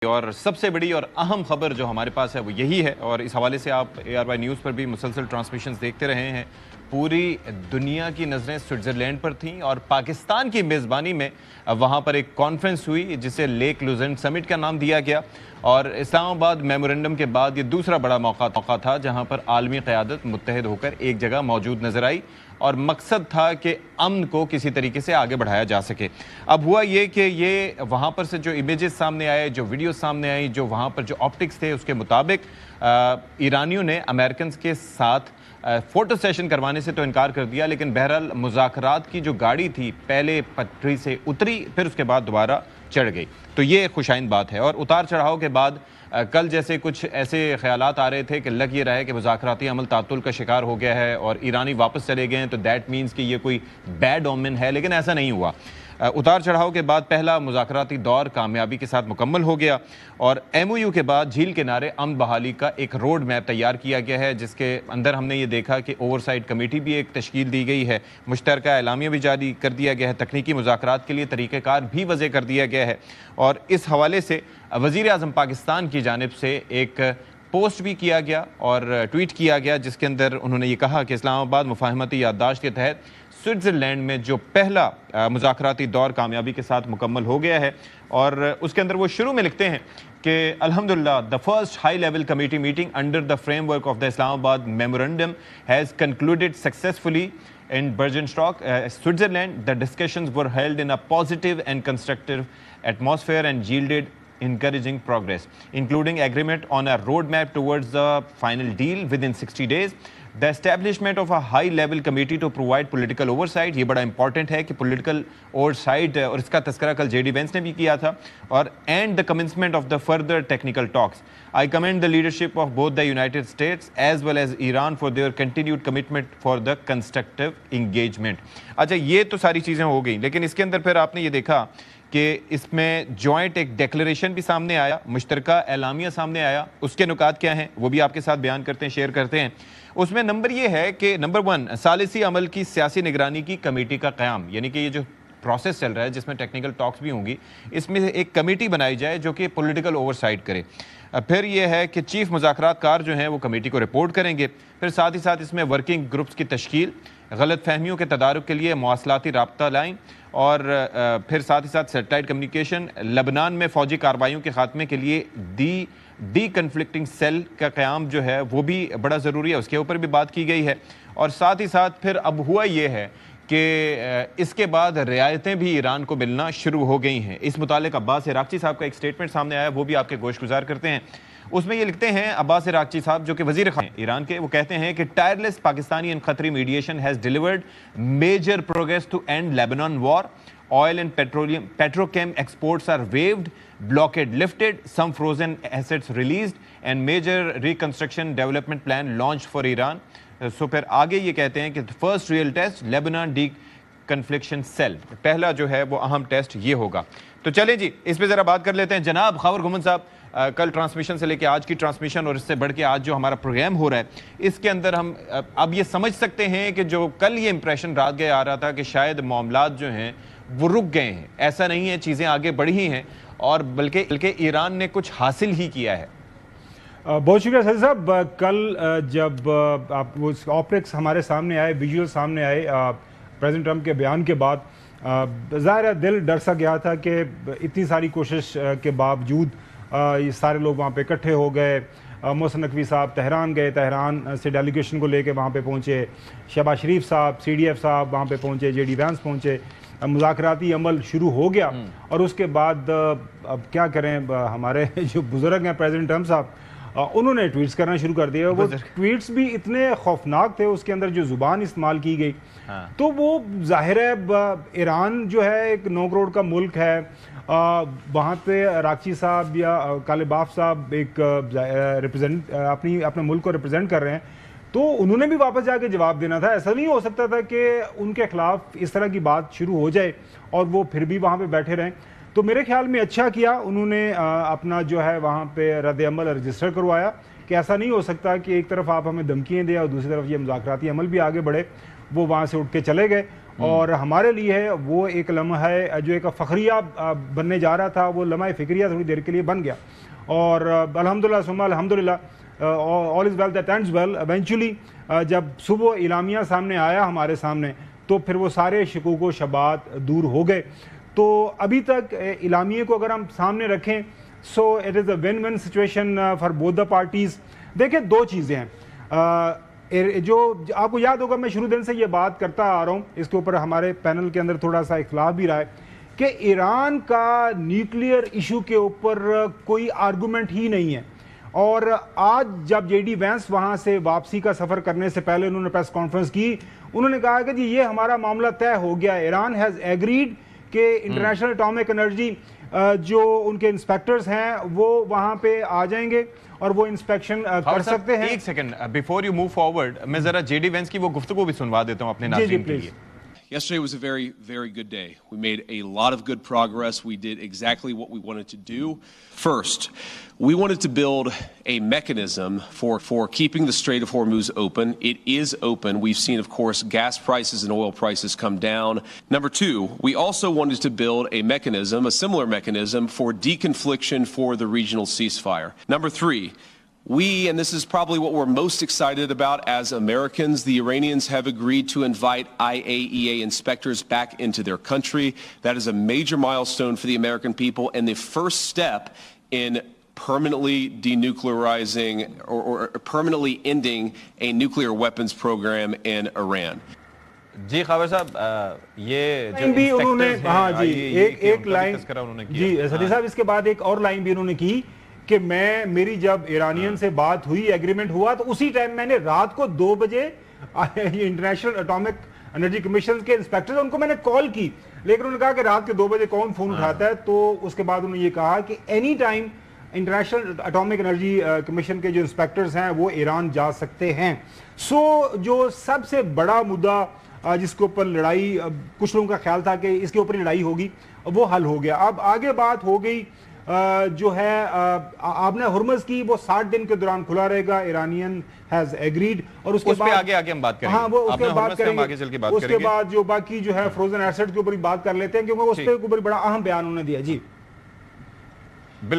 और सबसे बड़ी और अहम खबर जो हमारे पास है वो यही है, और इस हवाले से आप ARY न्यूज़ पर भी मुसलसल ट्रांसमिशंस देखते रहे हैं। पूरी दुनिया की नज़रें स्विट्ज़रलैंड पर थीं और पाकिस्तान की मेज़बानी में वहाँ पर एक कॉन्फ्रेंस हुई जिसे लेक लुज़ेंट समिट का नाम दिया गया। और इस्लामाबाद मेमोरेंडम के बाद ये दूसरा बड़ा मौका था जहाँ पर आलमी क़यादत मुत्तहिद होकर एक जगह मौजूद नज़र आई और मकसद था कि अमन को किसी तरीके से आगे बढ़ाया जा सके। अब हुआ ये कि ये वहाँ पर से जो इमेजेस सामने आए, जो वीडियो सामने आई, जो वहाँ पर जो ऑप्टिक्स थे, उसके मुताबिक ईरानियों ने अमेरिकन के साथ फ़ोटो सेशन करवाने से तो इनकार कर दिया, लेकिन बहरहाल मुज़ाकरात की जो गाड़ी थी पहले पटरी से उतरी, फिर उसके बाद दोबारा चढ़ गई। तो ये खुशाइन बात है। और उतार चढ़ाव के बाद कल जैसे कुछ ऐसे ख्यालात आ रहे थे कि लग ये रहा है कि मुज़ाकराती अमल तातुल का शिकार हो गया है और ईरानी वापस चले गए हैं, तो दैट मीन्स कि ये कोई बैड ओमेन है, लेकिन ऐसा नहीं हुआ। उतार चढ़ाव के बाद पहला मुज़ाकराती दौर कामयाबी के साथ मुकम्मल हो गया और MOU के बाद झील किनारे अमन बहाली का एक रोड मैप तैयार किया गया है, जिसके अंदर हमने ये देखा कि ओवरसाइट कमेटी भी एक तश्कील दी गई है, मुश्तरका एलामिया भी जारी कर दिया गया है, तकनीकी मुज़ाकरात के लिए तरीक़ेकार भी वज़े कर दिया गया है। और इस हवाले से वज़ीर-ए-आज़म पाकिस्तान की जानिब से एक पोस्ट भी किया गया और ट्वीट किया गया, जिसके अंदर उन्होंने ये कहा कि इस्लामाबाद मुफाहमती याददाश्त के तहत स्विट्ज़रलैंड में जो पहला मुज़ाकराती दौर कामयाबी के साथ मुकम्मल हो गया है। और उसके अंदर वो शुरू में लिखते हैं कि अल्हम्दुलिल्लाह the first high level committee meeting under the framework of the Islamabad memorandum has concluded successfully in Bergenstock, Switzerland. The discussions were held in a positive and constructive atmosphere and yielded encouraging progress, including agreement on a roadmap towards the final deal within 60 days. The establishment of a high-level committee to provide political oversight, ये बड़ा important है कि political oversight, और इसका तस्करा कल JD Vance ने भी किया था, और and the commencement of the further technical talks. I commend the leadership of both the United States as well as Iran for their continued commitment for the constructive engagement. अच्छा, ये तो सारी चीज़ें हो गई, लेकिन इसके अंदर फिर आपने ये देखा कि इसमें जॉइंट एक डिक्लेरेशन भी सामने आया, मुश्तरका एलामिया सामने आया। उसके नुकात क्या हैं वो भी आपके साथ बयान करते हैं, शेयर करते हैं। उसमें नंबर ये है कि नंबर 1, सालिसी अमल की सियासी निगरानी की कमेटी का क़याम, यानी कि ये जो प्रोसेस चल रहा है जिसमें टेक्निकल टॉक्स भी होंगी, इसमें एक कमेटी बनाई जाए जो कि पॉलिटिकल ओवरसाइट करे। फिर ये है कि चीफ मुज़ाकरातकार जो हैं वो कमेटी को रिपोर्ट करेंगे। फिर साथ ही साथ इसमें वर्किंग ग्रुप्स की तश्कील, गलत फहमियों के तदारुक के लिए मवासलाती राब्ता लाइन, और फिर साथ ही साथ सैटेलाइट कम्युनिकेशन, लबनान में फ़ौजी कार्रवाइयों के खात्मे के लिए डी कन्फ्लिक्टिंग सेल का क़याम जो है वो भी बड़ा ज़रूरी है, उसके ऊपर भी बात की गई है। और साथ ही साथ फिर अब हुआ ये है कि इसके बाद रियायतें भी ईरान को मिलना शुरू हो गई हैं। इस मुतालिक अब्बास इराक़ची साहब का एक स्टेटमेंट सामने आया, वो भी आपके गोशगुजार करते हैं। उसमें ये लिखते हैं अब्बास इराक़ची साहब, जो कि वज़ीर ख़ारजा ईरान के, वो कहते हैं कि tireless Pakistani and Qatari mediation has delivered major progress to end Lebanon war. Oil and petrochem exports are waived, blockade lifted, some frozen assets released, and major reconstruction development plan launched for Iran. So फिर आगे ये कहते हैं कि first real test Lebanon deconfliction cell, पहला जो है वो अहम टेस्ट ये होगा। तो चलें जी, इस पे ज़रा बात कर लेते हैं। जनाब खबर गुमन साहब, कल ट्रांसमिशन से लेके आज की ट्रांसमिशन और इससे बढ़ के आज जो हमारा प्रोग्राम हो रहा है, इसके अंदर हम अब ये समझ सकते हैं कि जो कल ये इंप्रेशन रात गए आ रहा था कि शायद मामलात जो हैं वो रुक गए हैं, ऐसा नहीं है, चीज़ें आगे बढ़ी ही हैं और बल्कि ईरान ने कुछ हासिल ही किया है। बहुत शुक्रिया सर साहब। कल जब आप वो ऑप्टिक्स हमारे सामने आए, विजुअल सामने आए प्रेसिडेंट ट्रंप के बयान के बाद, ज़ाहिर है दिल डर सा गया था कि इतनी सारी कोशिश के बावजूद ये सारे लोग वहाँ पे इकट्ठे हो गए। मोहसिन नकवी साहब तेहरान गए, तेहरान से डेलीगेशन को लेके वहाँ पे पहुँचे, शहबाज शरीफ साहब, CDF साहब वहाँ पे पहुँचे, JD Vance पहुँचे, मुज़ाकराती अमल शुरू हो गया। और उसके बाद अब क्या करें, हमारे जो बुज़ुर्ग हैं प्रेसिडेंट ट्रंप साहब, उन्होंने ट्वीट्स करना शुरू कर दिया। वो ट्वीट्स भी इतने खौफनाक थे, उसके अंदर जो ज़ुबान इस्तेमाल की गई, तो वो जाहिर है ईरान जो है एक 9 करोड़ का मुल्क है, वहाँ पे इराक़ची साहब या कालिबाफ साहब एक रिप्रेजेंट अपने मुल्क को रिप्रेजेंट कर रहे हैं, तो उन्होंने भी वापस जाके जवाब देना था। ऐसा नहीं हो सकता था कि उनके खिलाफ इस तरह की बात शुरू हो जाए और वो फिर भी वहाँ पे बैठे रहें। तो मेरे ख्याल में अच्छा किया उन्होंने अपना जो है वहाँ पे रद्द अमल रजिस्टर करवाया कि ऐसा नहीं हो सकता कि एक तरफ आप हमें धमकियाँ दें और दूसरी तरफ ये मुज़ाकराती अमल भी आगे बढ़े। वो वहाँ से उठ के चले गए। और हमारे लिए वो एक लम्हा है जो एक फ़खरिया बनने जा रहा था, वो लम्हा फ़िक्रिया थोड़ी देर के लिए बन गया। और अल्हम्दुलिल्लाह सुम्मा अल्हम्दुलिल्लाह all is well that ends well. Eventually जब सुबह इलामिया सामने आया हमारे सामने, तो फिर वो सारे शिकूक व शबात दूर हो गए। तो अभी तक इलामिया को अगर हम सामने रखें, so it is a win win situation for both the parties. देखिए, दो चीज़ें हैं जो आपको याद होगा, मैं शुरू दिन से ये बात करता आ रहा हूँ, इसके ऊपर हमारे पैनल के अंदर थोड़ा सा इख्लाफ भी रहा है कि ईरान का न्यूक्लियर इशू के ऊपर कोई आर्गूमेंट ही नहीं है। और आज जब जेडी वैंस वहाँ से वापसी का सफ़र करने से पहले उन्होंने प्रेस कॉन्फ्रेंस की, उन्होंने कहा कि जी ये हमारा मामला तय हो गया। ईरान हैज़ एग्रीड कि इंटरनेशनल एटॉमिक एनर्जी जो उनके इंस्पेक्टर्स हैं वो वहाँ पे आ जाएंगे और वो इंस्पेक्शन कर सकते हैं। एक second before you move forward, मैं जरा जेडी वेंस की वो गुफ्तगू भी सुनवा देता हूँ अपने नाज़रीन के लिए। Yesterday was a very, very good day. We made a lot of good progress. We did exactly what we wanted to do. First, we wanted to build a mechanism for keeping the Strait of Hormuz open. It is open. We've seen, of course, gas prices and oil prices come down. Number two, we also wanted to build a mechanism, a similar mechanism, for deconfliction for the regional ceasefire. Number three, and this is probably what we're most excited about as Americans, the Iranians have agreed to invite IAEA inspectors back into their country. That is a major milestone for the American people and the first step in permanently denuclearizing or permanently ending a nuclear weapons program in Iran. जी खबर साहब, ये जो भी उन्होंने, हाँ जी, एक line जी सदी साहब, इसके बाद एक और लाइन भी उन्होंने की कि मेरी जब ईरानियन से बात हुई, एग्रीमेंट हुआ, तो उसी टाइम मैंने रात को 2 बजे इंटरनेशनल एटॉमिक एनर्जी कमीशन के इंस्पेक्टर, उनको मैंने कॉल की, लेकिन उन्होंने कहा कि रात के 2 बजे कौन फोन उठाता है। तो उसके बाद उन्होंने ये कहा कि any time international atomic energy commission के जो इंस्पेक्टर्स हैं वो ईरान जा सकते हैं। सो जो सबसे बड़ा मुद्दा जिसके ऊपर लड़ाई, कुछ लोगों का ख्याल था कि इसके ऊपर लड़ाई होगी, वो हल हो गया। अब आगे बात हो गई जो है आपने हुर्मुज़ की, वो 60 दिन के दौरान खुला रहेगा, ईरानियन हैज एग्रीड। और उसके बाद आगे हम बात करेंगे। हाँ, वो उसके बाद करेंगे, आगे चल के बात करेंगे। उसके बाद जो बाकी जो है फ्रोजन एसेट के ऊपर बात कर लेते हैं, क्योंकि उस पर बड़ा अहम बयान उन्होंने दिया। जी बिल्कुल।